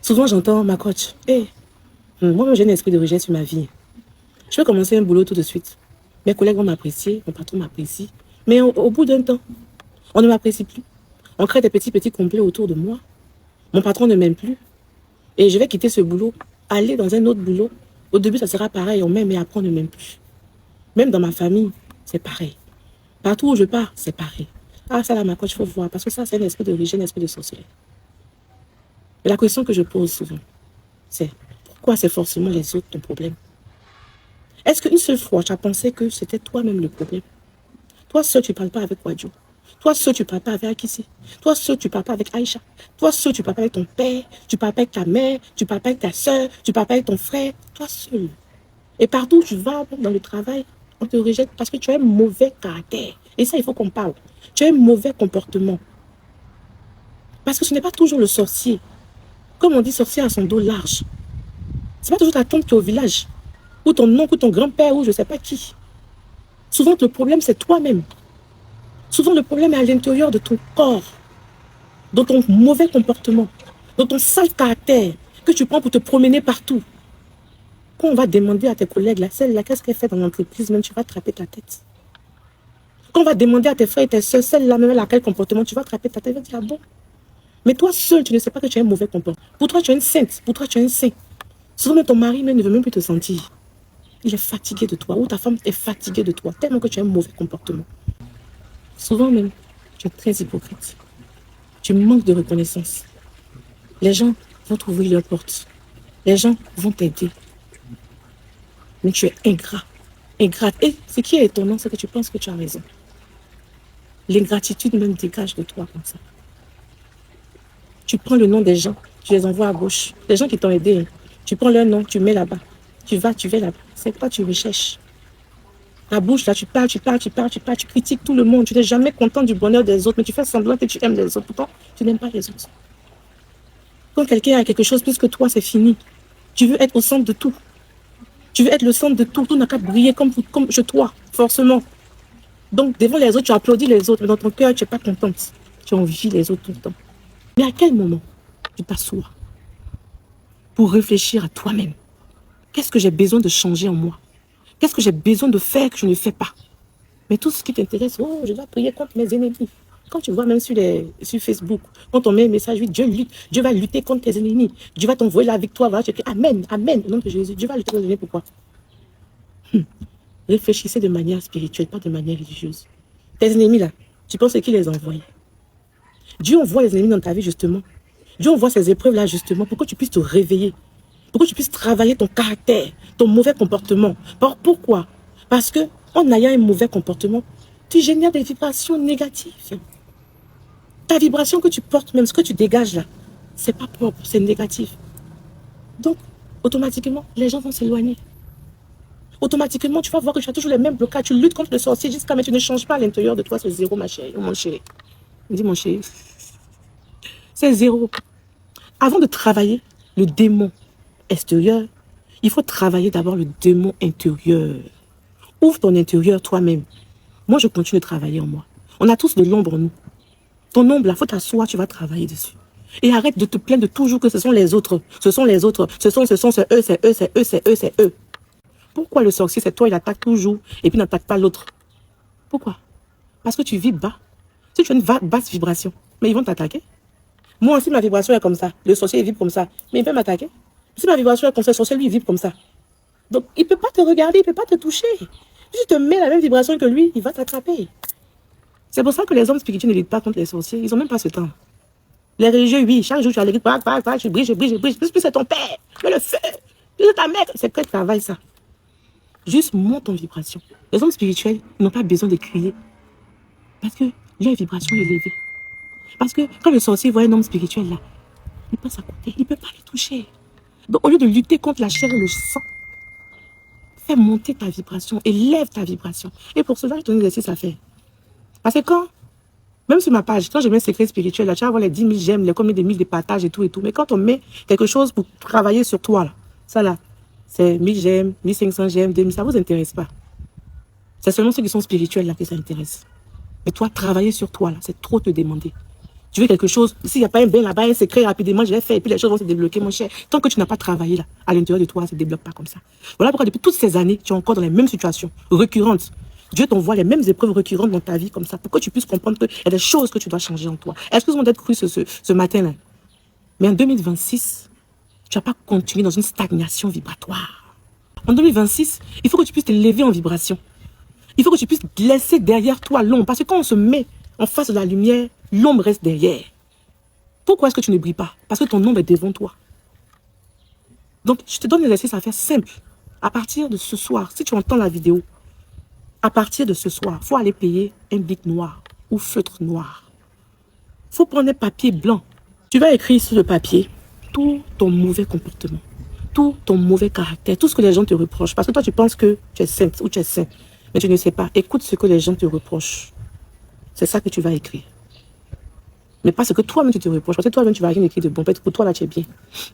Souvent, j'entends ma coach. Hey, moi, j'ai un esprit de rejet sur ma vie. Je vais commencer un boulot tout de suite. Mes collègues vont m'apprécier, mon patron m'apprécie. Mais au bout d'un temps, on ne m'apprécie plus. On crée des petits complets autour de moi. Mon patron ne m'aime plus. Et je vais quitter ce boulot, aller dans un autre boulot. Au début, ça sera pareil, on m'aime, mais après, on ne m'aime plus. Même dans ma famille, c'est pareil. Partout où je pars, c'est pareil. Ah, ça là, ma coach, il faut voir. Parce que ça, c'est un esprit de rejet, un esprit de sorcellerie. Et la question que je pose souvent, c'est pourquoi c'est forcément les autres ton problème? Est-ce qu'une seule fois, tu as pensé que c'était toi-même le problème? Toi seul, tu ne parles pas avec Wadjo. Toi seul, tu ne parles pas avec Akissi. Toi seul, tu ne parles pas avec Aïcha. Toi seul, tu ne parles pas avec ton père. Tu ne parles pas avec ta mère. Tu ne parles pas avec ta soeur. Tu ne parles pas avec ton frère. Toi seul. Et partout où tu vas, dans le travail, on te rejette parce que tu as un mauvais caractère. Et ça, il faut qu'on parle. Tu as un mauvais comportement. Parce que ce n'est pas toujours le sorcier. Comme on dit, sorcier à son dos large. Ce n'est pas toujours ta tante qui est au village. Ou ton oncle, ou ton grand-père, ou je ne sais pas qui. Souvent, le problème, c'est toi-même. Souvent, le problème est à l'intérieur de ton corps, dans ton mauvais comportement, dans ton sale caractère que tu prends pour te promener partout. Quand on va demander à tes collègues, là, celle-là, qu'est-ce qu'elle fait dans l'entreprise, même tu vas attraper ta tête. Quand on va demander à tes frères et tes soeurs, celle-là, même à quel comportement, tu vas attraper ta tête, tu vas dire, ah bon. Mais toi seul, tu ne sais pas que tu as un mauvais comportement. Pour toi, tu es une sainte. Pour toi, tu es un saint. Souvent, même ton mari même ne veut même plus te sentir. Il est fatigué de toi. Ou ta femme est fatiguée de toi. Tellement que tu as un mauvais comportement. Souvent même, tu es très hypocrite. Tu manques de reconnaissance. Les gens vont t'ouvrir leurs portes. Les gens vont t'aider. Mais tu es ingrat. Ingrate. Et ce qui est étonnant, c'est que tu penses que tu as raison. L'ingratitude même dégage de toi comme ça. Tu prends le nom des gens, tu les envoies à gauche. Les gens qui t'ont aidé, tu prends leur nom, tu mets là-bas. Tu vas là-bas. C'est quoi tu recherches? Ta bouche, là, tu parles, tu critiques tout le monde. Tu n'es jamais content du bonheur des autres, mais tu fais semblant que tu aimes les autres. Pourtant, tu n'aimes pas les autres. Quand quelqu'un a quelque chose plus que toi, c'est fini. Tu veux être au centre de tout. Tu veux être le centre de tout. Tout n'a qu'à briller comme chez toi, forcément. Donc, devant les autres, tu applaudis les autres, mais dans ton cœur, tu n'es pas contente. Tu envies les autres tout le temps. Mais à quel moment tu t'assois pour réfléchir à toi-même? Qu'est-ce que j'ai besoin de changer en moi? Qu'est-ce que j'ai besoin de faire que je ne fais pas? Mais tout ce qui t'intéresse, oh, je dois prier contre mes ennemis. Quand tu vois même sur Facebook, quand on met un message, oui, Dieu va lutter contre tes ennemis. Dieu va t'envoyer la victoire. Va te dire, amen, amen, au nom de Jésus. Dieu va lutter contre tes ennemis. Pourquoi? Réfléchissez de manière spirituelle, pas de manière religieuse. Tes ennemis là, tu penses qui les envoie? Dieu envoie les ennemis dans ta vie justement. Dieu envoie ces épreuves là justement pour que tu puisses te réveiller. Pour que tu puisses travailler ton caractère, ton mauvais comportement. Pourquoi? Parce que en ayant un mauvais comportement, tu génères des vibrations négatives. Ta vibration que tu portes, même ce que tu dégages là, c'est pas propre, c'est négatif. Donc, automatiquement, les gens vont s'éloigner. Automatiquement, tu vas voir que tu as toujours les mêmes blocages. Tu luttes contre le sorcier jusqu'à mais tu ne changes pas à l'intérieur de toi, c'est zéro, ma chérie, mon chéri. Dis mon chéri. C'est zéro. Avant de travailler le démon extérieur, il faut travailler d'abord le démon intérieur. Ouvre ton intérieur toi-même. Moi, je continue de travailler en moi. On a tous de l'ombre en nous. Ton ombre, il faut t'asseoir, tu vas travailler dessus. Et arrête de te plaindre toujours que ce sont les autres. Ce sont les autres. C'est eux, c'est eux, c'est eux, c'est eux, c'est eux. Pourquoi le sorcier, c'est toi, il attaque toujours et puis n'attaque pas l'autre? Pourquoi? Parce que tu vis bas. Si tu as une basse vibration, mais ils vont t'attaquer. Moi aussi, ma vibration est comme ça. Le sorcier, il vibre comme ça. Mais il peut m'attaquer. Si ma vibration est comme ça, le sorcier, lui, il vibre comme ça. Donc, il ne peut pas te regarder, il ne peut pas te toucher. Si tu te mets la même vibration que lui, il va t'attraper. C'est pour ça que les hommes spirituels ne luttent pas contre les sorciers. Ils n'ont même pas ce temps. Les religieux, oui, chaque jour, tu as les grippes, je brille. Plus c'est ton père, mais le feu, plus c'est ta mère. C'est quel travail, ça? Juste monte ton vibration. Les hommes spirituels n'ont pas besoin de crier. Parce que leur vibration est élevée. Parce que quand le sorcier voit un homme spirituel là, il passe à côté, il ne peut pas le toucher. Donc au lieu de lutter contre la chair et le sang, fais monter ta vibration, élève ta vibration. Et pour cela, je te donne un exercice à faire. Parce que quand, même sur ma page, quand je mets secret spirituel, là, tu vas voir les 10 000 j'aime, les combien de mille de partages et tout. Mais quand on met quelque chose pour travailler sur toi, là, ça là, c'est 1000 j'aime, 1500 j'aime, 2000, ça ne vous intéresse pas. C'est seulement ceux qui sont spirituels là que ça intéresse. Mais toi, travailler sur toi, là, c'est trop te demander. Tu veux quelque chose, s'il n'y a pas un bain là-bas, un secret, rapidement, je vais faire, et puis les choses vont se débloquer, mon cher. Tant que tu n'as pas travaillé là, à l'intérieur de toi, ça ne se débloque pas comme ça. Voilà pourquoi depuis toutes ces années, tu es encore dans les mêmes situations récurrentes. Dieu t'envoie les mêmes épreuves récurrentes dans ta vie comme ça, pour que tu puisses comprendre qu'il y a des choses que tu dois changer en toi. Excuse-moi d'être cru ce matin-là. Mais en 2026, tu ne vas pas continuer dans une stagnation vibratoire. En 2026, il faut que tu puisses te lever en vibration. Il faut que tu puisses laisser derrière toi l'ombre. Parce que quand on se met en face de la lumière, l'ombre reste derrière. Pourquoi est-ce que tu ne brilles pas? Parce que ton ombre est devant toi. Donc, je te donne un exercice à faire simple. À partir de ce soir, si tu entends la vidéo, à partir de ce soir, il faut aller payer un bic noir ou feutre noir. Il faut prendre un papier blanc. Tu vas écrire sur le papier tout ton mauvais comportement, tout ton mauvais caractère, tout ce que les gens te reprochent. Parce que toi, tu penses que tu es sainte ou tu es saint, mais tu ne sais pas. Écoute ce que les gens te reprochent. C'est ça que tu vas écrire. Mais pas ce que toi-même tu te reproches. Parce que toi-même tu vas rien écrire de bon. Peut-être pour toi là tu es bien.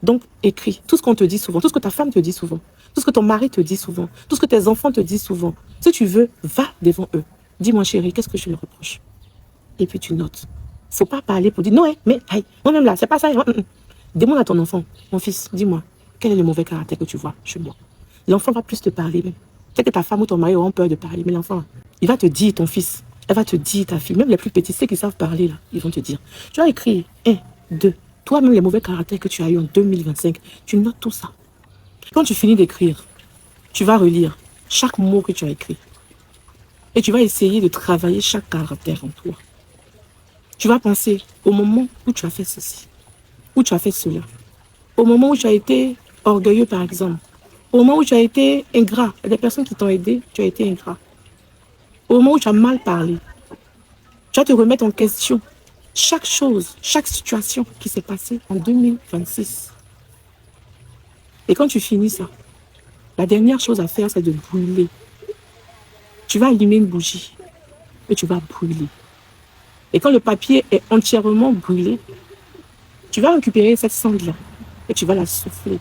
Donc écris tout ce qu'on te dit souvent, tout ce que ta femme te dit souvent, tout ce que ton mari te dit souvent, tout ce que tes enfants te disent souvent. Si tu veux, va devant eux. Dis-moi chérie, qu'est-ce que je leur reproche? Et puis tu notes. Faut pas parler pour dire non, mais moi-même là, c'est pas ça. Demande à ton enfant, mon fils, dis-moi, quel est le mauvais caractère que tu vois chez moi? L'enfant va plus te parler même. Peut-être que ta femme ou ton mari auront peur de parler, mais l'enfant, il va te dire, ton fils, elle va te dire, ta fille, même les plus petits, ceux qui savent parler là, ils vont te dire. Tu vas écrire 1, 2, toi-même les mauvais caractères que tu as eu en 2025, tu notes tout ça. Quand tu finis d'écrire, tu vas relire chaque mot que tu as écrit. Et tu vas essayer de travailler chaque caractère en toi. Tu vas penser au moment où tu as fait ceci, où tu as fait cela, au moment où tu as été orgueilleux par exemple, au moment où tu as été ingrat, il y a des personnes qui t'ont aidé, tu as été ingrat. Au moment où tu as mal parlé, tu vas te remettre en question chaque chose, chaque situation qui s'est passée en 2026. Et quand tu finis ça, la dernière chose à faire, c'est de brûler. Tu vas allumer une bougie et tu vas brûler. Et quand le papier est entièrement brûlé, tu vas récupérer cette cendre-là et tu vas la souffler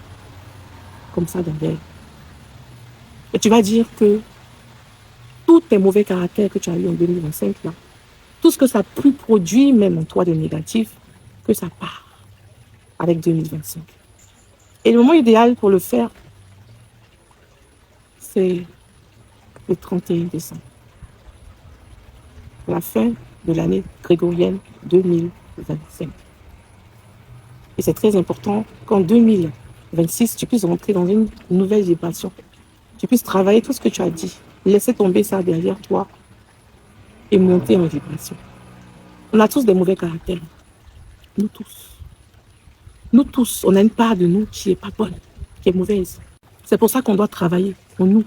comme ça dans l'air. Et tu vas dire que tous tes mauvais caractères que tu as eu en 2025, là, tout ce que ça a pu produire même en toi de négatif, que ça part avec 2025. Et le moment idéal pour le faire, c'est le 31 décembre. La fin de l'année grégorienne 2025. Et c'est très important qu'en 2026, tu puisses rentrer dans une nouvelle vibration. Tu puisses travailler tout ce que tu as dit, laisser tomber ça derrière toi et monter en vibration. On a tous des mauvais caractères. Nous tous. Nous tous, on a une part de nous qui n'est pas bonne, qui est mauvaise. C'est pour ça qu'on doit travailler en nous,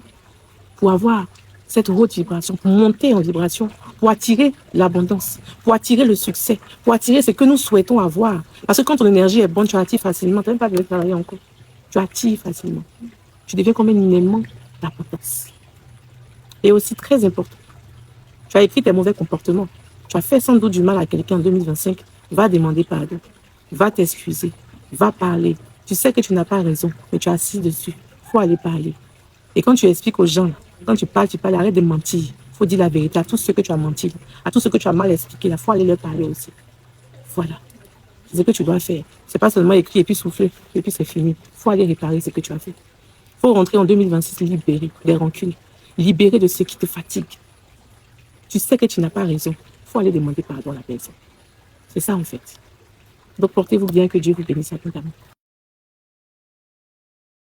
pour avoir cette haute vibration, pour monter en vibration, pour attirer l'abondance, pour attirer le succès, pour attirer ce que nous souhaitons avoir. Parce que quand ton énergie est bonne, tu attires facilement. Tu n'as même pas besoin de travailler encore. Tu attires facilement. Tu deviens comme un élément d'abondance. Et aussi très important, tu as écrit tes mauvais comportements. Tu as fait sans doute du mal à quelqu'un en 2025. Va demander pardon. Va t'excuser. Va parler. Tu sais que tu n'as pas raison, mais tu as assis dessus. Il faut aller parler. Et quand tu expliques aux gens, quand tu parles, arrête de mentir. Il faut dire la vérité à tous ceux que tu as menti, à tous ceux que tu as mal expliqué. Il faut aller leur parler aussi. Voilà. C'est ce que tu dois faire. C'est pas seulement écrire et puis souffler, et puis c'est fini. Il faut aller réparer ce que tu as fait. Il faut rentrer en 2026 libéré des rancunes, libéré de ce qui te fatigue. Tu sais que tu n'as pas raison. Il faut aller demander pardon à la personne. C'est ça en fait. Donc portez-vous bien, que Dieu vous bénisse abondamment.